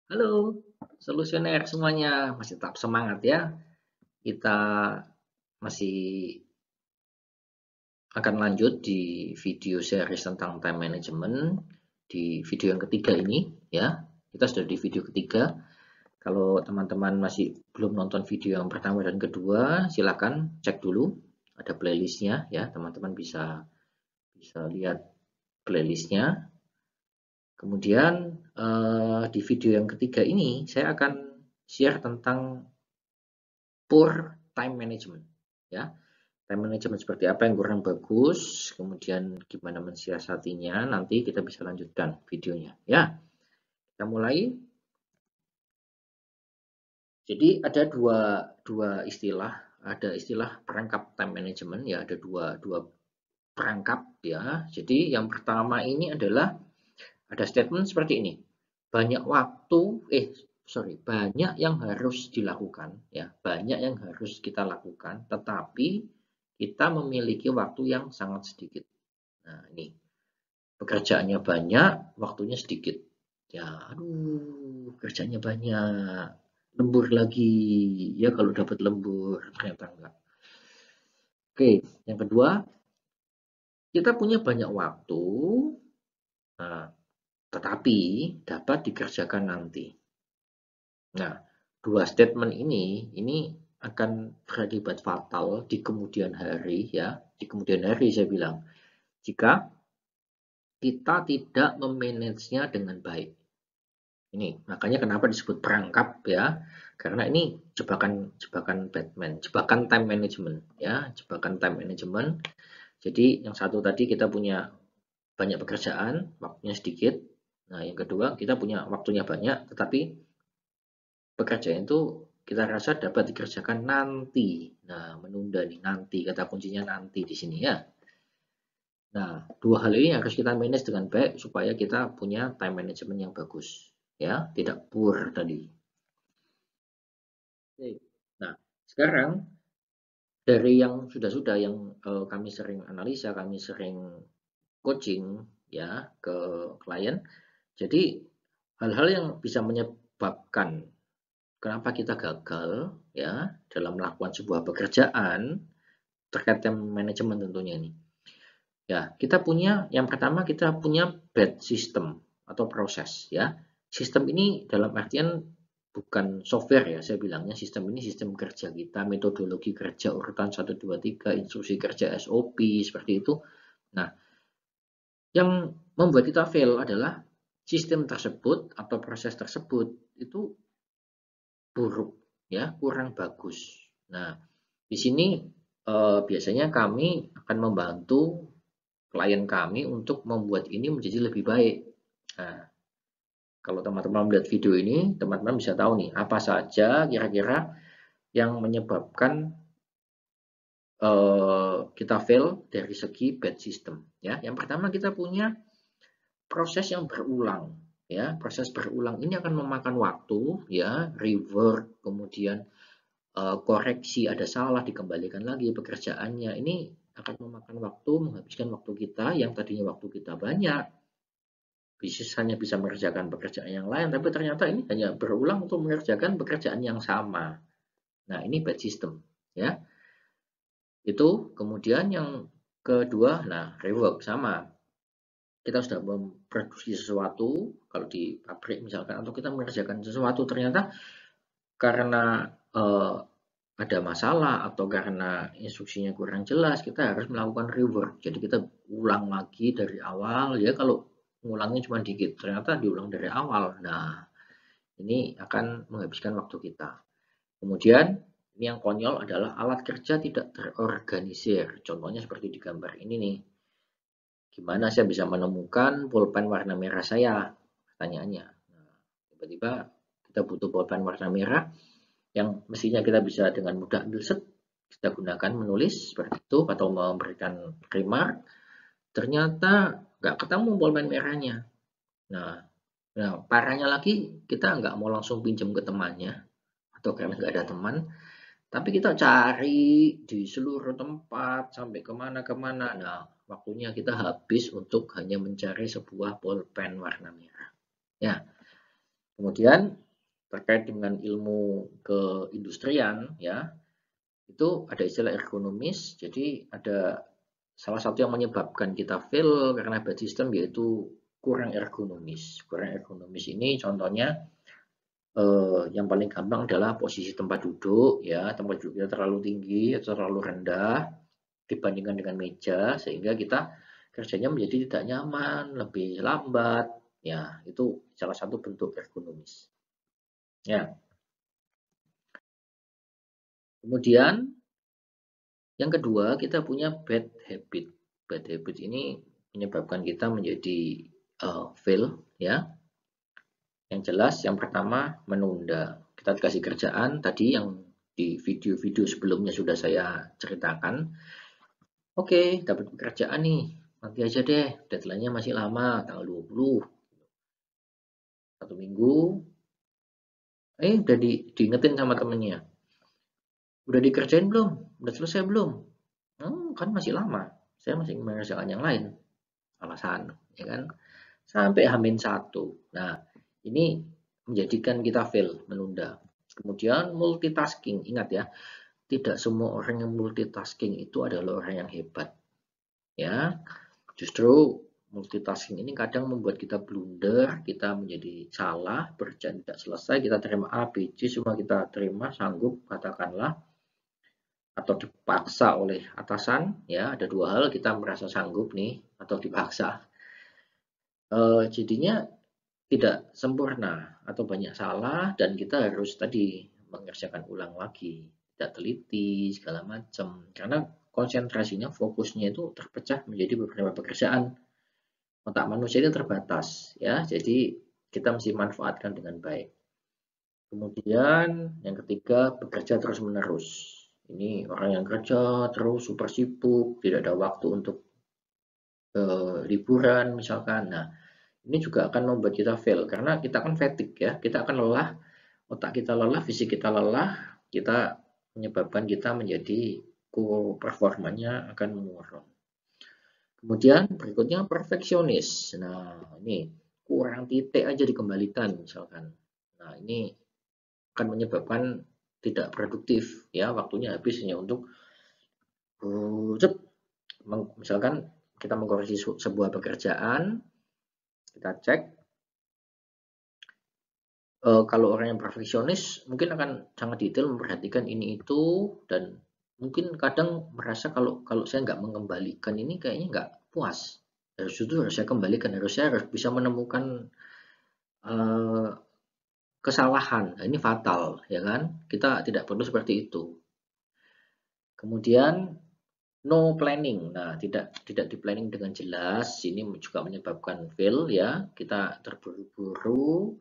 Halo, solusioner semuanya. Masih tetap semangat ya. Kita masih akan lanjut di video series tentang time management. Di video yang ketiga ini ya. Kita sudah di video ketiga. Kalau teman-teman masih belum nonton video yang pertama dan kedua, silakan cek dulu. Ada playlistnya ya. Teman-teman bisa bisa lihat playlistnya. Kemudian di video yang ketiga ini saya akan share tentang poor time management ya. Time management seperti apa yang kurang bagus, kemudian gimana mensiasatinya, nanti kita bisa lanjutkan videonya ya. Kita mulai. Jadi ada dua istilah, ada istilah perangkap time management ya, ada dua perangkap ya. Jadi yang pertama ini adalah ada statement seperti ini. Banyak waktu, banyak yang harus dilakukan ya, banyak yang harus kita lakukan, tetapi kita memiliki waktu yang sangat sedikit. Nah, ini pekerjaannya banyak, waktunya sedikit. Ya, aduh, kerjanya banyak. Lembur lagi. Ya, kalau dapat lembur, ternyata enggak. Oke, yang kedua, kita punya banyak waktu, nah, tetapi dapat dikerjakan nanti. Nah, dua statement ini akan berakibat fatal di kemudian hari ya. Di kemudian hari saya bilang, jika kita tidak memanagenya dengan baik. Ini makanya kenapa disebut perangkap ya. Karena ini jebakan Batman, jebakan time management ya, jebakan time management. Jadi yang satu tadi kita punya banyak pekerjaan, waktunya sedikit. Nah, yang kedua kita punya waktunya banyak, tetapi pekerjaan itu kita rasa dapat dikerjakan nanti. Nah, menunda nih nanti, kata kuncinya nanti di sini ya. Nah, dua hal ini harus kita manage dengan baik supaya kita punya time management yang bagus. Ya, tidak poor tadi. Oke. Nah, sekarang dari yang sudah-sudah yang kami sering analisa, kami sering coaching ya ke klien. Jadi hal-hal yang bisa menyebabkan kenapa kita gagal ya dalam melakukan sebuah pekerjaan terkait time management tentunya ini. Ya, kita punya yang pertama kita punya bad system atau proses ya. Sistem ini dalam artian bukan software ya, saya bilangnya sistem ini sistem kerja kita, metodologi kerja urutan 1 2 3, instruksi kerja SOP seperti itu. Nah, yang membuat kita fail adalah sistem tersebut atau proses tersebut itu buruk ya, kurang bagus. Nah, di sini biasanya kami akan membantu klien kami untuk membuat ini menjadi lebih baik. Nah, kalau teman-teman melihat video ini, teman-teman bisa tahu nih apa saja kira-kira yang menyebabkan kita fail dari segi bad system. Ya, yang pertama kita punya proses yang berulang. Ya, proses berulang ini akan memakan waktu, ya, reward, kemudian koreksi ada salah dikembalikan lagi pekerjaannya. Ini akan memakan waktu, menghabiskan waktu kita yang tadinya waktu kita banyak, hanya bisa mengerjakan pekerjaan yang lain, tapi ternyata ini hanya berulang untuk mengerjakan pekerjaan yang sama. Nah, ini bad system, ya. Itu kemudian yang kedua, nah rework sama. Kita sudah memproduksi sesuatu, kalau di pabrik misalkan, atau kita mengerjakan sesuatu ternyata karena ada masalah atau karena instruksinya kurang jelas, kita harus melakukan rework. Jadi kita ulang lagi dari awal, ya kalau ngulangnya cuma dikit, ternyata diulang dari awal. Nah, ini akan menghabiskan waktu kita. Kemudian, ini yang konyol adalah alat kerja tidak terorganisir. Contohnya seperti di gambar ini nih. Gimana saya bisa menemukan pulpen warna merah saya? Pertanyaannya. Nah, tiba-tiba kita butuh pulpen warna merah, yang mestinya kita bisa dengan mudah ambil set, kita gunakan menulis seperti itu atau memberikan remark, ternyata nggak ketemu pulpen merahnya. Nah, parahnya lagi kita nggak mau langsung pinjam ke temannya atau karena nggak ada teman, tapi kita cari di seluruh tempat sampai kemana-kemana. Nah, waktunya kita habis untuk hanya mencari sebuah pulpen warna merah. Ya, Kemudian terkait dengan ilmu keindustrian ya, itu ada istilah ergonomis. Jadi ada salah satu yang menyebabkan kita fail karena bad system yaitu kurang ergonomis. Kurang ergonomis ini contohnya yang paling gampang adalah posisi tempat duduk ya, tempat duduk kita terlalu tinggi atau terlalu rendah dibandingkan dengan meja sehingga kita kerjanya menjadi tidak nyaman, lebih lambat. Ya, itu salah satu bentuk ergonomis. Ya. Kemudian yang kedua, kita punya bad habit. Bad habit ini menyebabkan kita menjadi fail ya. Yang jelas yang pertama menunda. Kita dikasih kerjaan tadi yang di video-video sebelumnya sudah saya ceritakan. Oke, dapat pekerjaan nih. Nanti aja deh, deadline-nya masih lama, tanggal 20. 1 minggu, udah diingetin sama temennya. Udah dikerjain belum? Udah selesai belum? Kan masih lama. Saya masih mengerjakan yang lain. Alasan, ya kan? Sampai H-1. Nah, ini menjadikan kita fail, menunda. Kemudian multitasking, ingat ya, tidak semua orang yang multitasking itu adalah orang yang hebat. Ya, justru multitasking ini kadang membuat kita blunder, kita menjadi salah, pekerjaan tidak selesai, kita terima A, B, C, semua kita terima, sanggup, katakanlah, atau dipaksa oleh atasan, ya, ada dua hal, kita merasa sanggup nih, atau dipaksa. Jadinya tidak sempurna atau banyak salah dan kita harus tadi mengerjakan ulang lagi, tidak teliti segala macam karena konsentrasinya fokusnya itu terpecah menjadi beberapa pekerjaan. Otak manusia itu terbatas ya, jadi kita mesti manfaatkan dengan baik. Kemudian yang ketiga, bekerja terus menerus. Ini orang yang kerja terus super sibuk, tidak ada waktu untuk liburan misalkan. Nah, ini juga akan membuat kita fail karena kita akan fatigue ya, kita akan lelah, otak kita lelah, fisik kita lelah, kita menyebabkan kita menjadi performanya akan menurun. Kemudian berikutnya perfeksionis. Nah, ini kurang titik aja dikembalikan misalkan. Nah, ini akan menyebabkan tidak produktif ya, waktunya habis hanya untuk misalkan kita mengkoreksi sebuah pekerjaan, kita cek kalau orang yang perfeksionis mungkin akan sangat detail memperhatikan ini itu dan mungkin kadang merasa kalau saya nggak mengembalikan ini kayaknya nggak puas. Harus saya kembalikan, saya harus bisa menemukan kesalahan. Nah, ini fatal, ya kan? Kita tidak perlu seperti itu. Kemudian no planning. Nah, tidak di planning dengan jelas. Ini juga menyebabkan fail ya. Kita terburu-buru,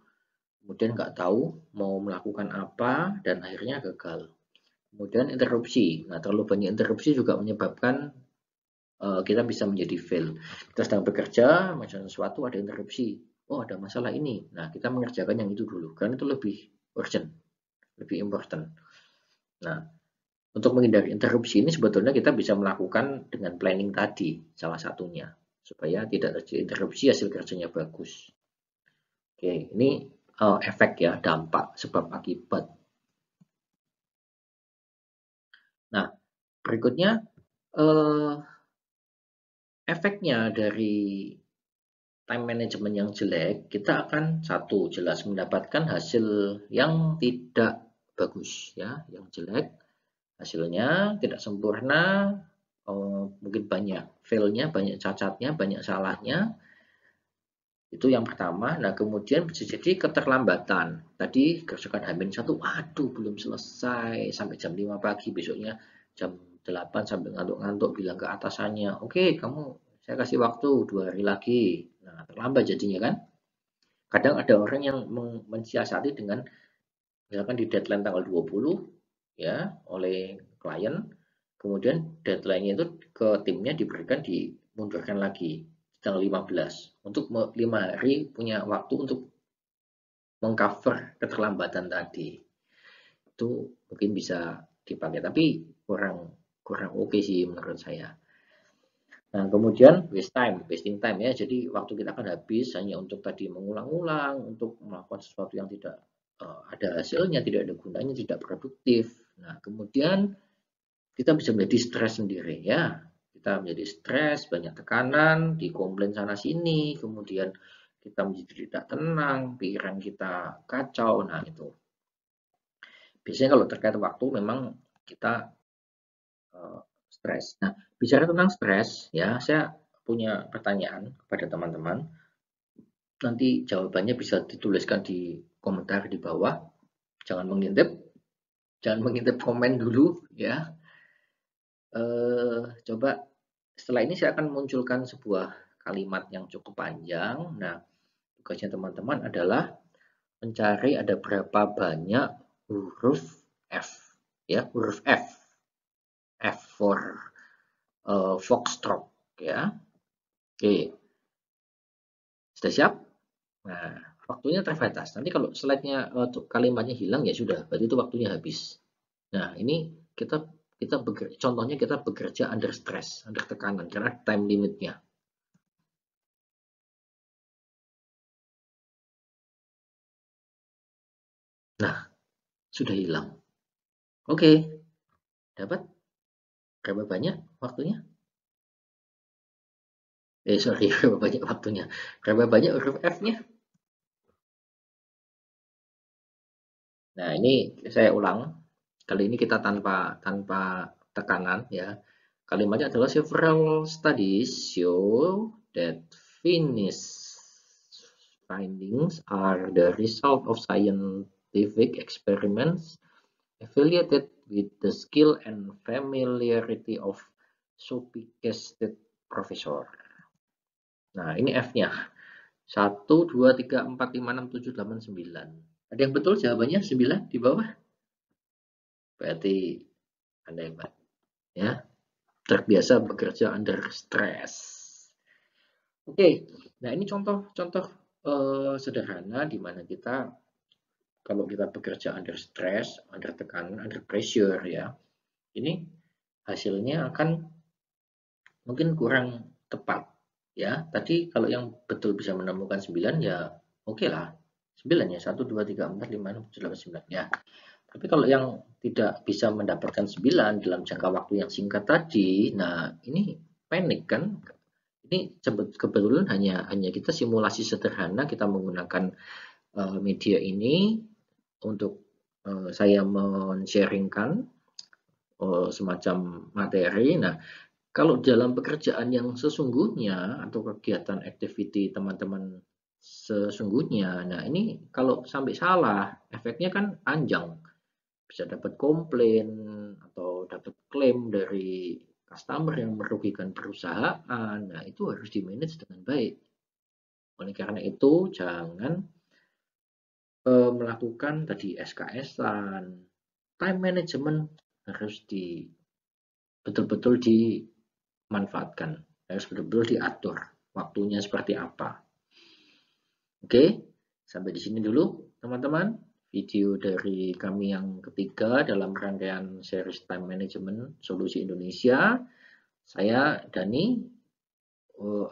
kemudian nggak tahu mau melakukan apa dan akhirnya gagal. Kemudian interupsi. Nah, terlalu banyak interupsi juga menyebabkan kita bisa menjadi fail. Kita sedang bekerja, macam sesuatu ada interupsi. Oh, ada masalah ini. Nah, kita mengerjakan yang itu dulu karena itu lebih urgent, lebih important. Nah, untuk menghindari interupsi ini sebetulnya kita bisa melakukan dengan planning tadi, salah satunya, supaya tidak terjadi interupsi, hasil kerjanya bagus. Oke, ini efek ya, dampak, sebab akibat. Nah, berikutnya efeknya dari time management yang jelek, kita akan satu jelas mendapatkan hasil yang tidak bagus ya, yang jelek, hasilnya tidak sempurna, mungkin banyak failnya, banyak cacatnya, banyak salahnya. Itu yang pertama. Nah, kemudian bisa jadi keterlambatan. Tadi kerjakan H-1, aduh belum selesai sampai jam 5 pagi, besoknya jam 8 sampai ngantuk-ngantuk bilang ke atasannya, oke, kamu saya kasih waktu 2 hari lagi. Nah, terlambat jadinya kan. Kadang ada orang yang mensiasati dengan misalkan di deadline tanggal 20 ya oleh klien, kemudian deadline-nya itu ke timnya diberikan dimundurkan lagi tanggal 15 untuk 5 hari punya waktu untuk mengcover keterlambatan tadi. Itu mungkin bisa dipakai tapi kurang oke sih menurut saya. Nah, kemudian wasting time ya. Jadi waktu kita akan habis hanya untuk tadi mengulang-ulang, untuk melakukan sesuatu yang tidak ada hasilnya, tidak ada gunanya, tidak produktif. Nah, kemudian kita bisa menjadi stres sendiri ya. Kita menjadi stres, banyak tekanan, dikomplain sana sini, kemudian kita menjadi tidak tenang, pikiran kita kacau. Nah, itu. Biasanya kalau terkait waktu memang kita stres. Nah, bicara tentang stres, ya, saya punya pertanyaan kepada teman-teman. Nanti jawabannya bisa dituliskan di komentar di bawah. Jangan mengintip komen dulu, ya. Coba setelah ini saya akan munculkan sebuah kalimat yang cukup panjang. Nah, tugasnya teman-teman adalah mencari ada berapa banyak huruf F, ya, huruf F. F for foxtrot, ya. Oke, sudah siap? Nah, waktunya terbatas. Nanti kalau slide-nya kalimatnya hilang ya sudah, berarti itu waktunya habis. Nah, ini contohnya kita bekerja under stress, under tekanan karena time limitnya. Nah, sudah hilang. Oke, dapat? Berapa banyak waktunya? Sorry, berapa banyak waktunya? Berapa banyak huruf F-nya? Nah, ini saya ulang. Kali ini kita tanpa tekanan ya. Kalimatnya adalah several studies show that Finnish findings are the result of scientific experiments affiliated with the skill and familiarity of sophisticated professor. Nah, ini F-nya. 1, 2, 3, 4, 5, 6, 7, 8, 9. Ada yang betul jawabannya 9 di bawah? Berarti Anda hebat. Ya, terbiasa bekerja under stress. Oke, nah ini contoh-contoh sederhana di mana kita kalau kita bekerja under stress, under tekanan, under pressure ya, ini hasilnya akan mungkin kurang tepat ya. Tadi kalau yang betul bisa menemukan 9 ya oke lah. 9 ya, 1, 2, 3, 4, 5, 6, 7, 8, 9 ya. Tapi kalau yang tidak bisa mendapatkan 9 dalam jangka waktu yang singkat tadi, nah ini panik kan. Ini kebetulan hanya kita simulasi sederhana, kita menggunakan media ini untuk saya men-sharingkan semacam materi. Nah, kalau dalam pekerjaan yang sesungguhnya atau kegiatan activity teman-teman sesungguhnya, nah ini kalau sampai salah, efeknya kan panjang. Bisa dapat komplain atau dapat klaim dari customer yang merugikan perusahaan. Nah, itu harus di-manage dengan baik. Oleh karena itu, jangan melakukan tadi SKS-an. Time management harus betul-betul dimanfaatkan. Harus betul-betul diatur. Waktunya seperti apa. Oke, sampai di sini dulu teman-teman. Video dari kami yang ketiga dalam rangkaian series Time Management Solusi Indonesia. Saya Dani,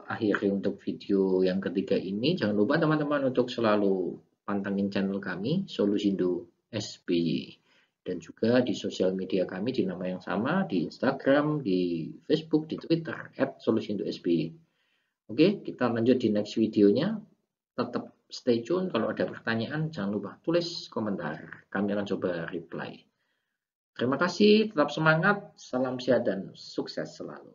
akhiri untuk video yang ketiga ini. Jangan lupa teman-teman untuk selalu pantengin channel kami, Solusindo SBY. Dan juga di sosial media kami di nama yang sama, di Instagram, di Facebook, di Twitter, @solusindo_sby. Oke, kita lanjut di next videonya. Tetap stay tune, kalau ada pertanyaan jangan lupa tulis komentar. Kami akan coba reply. Terima kasih, tetap semangat, salam sehat dan sukses selalu.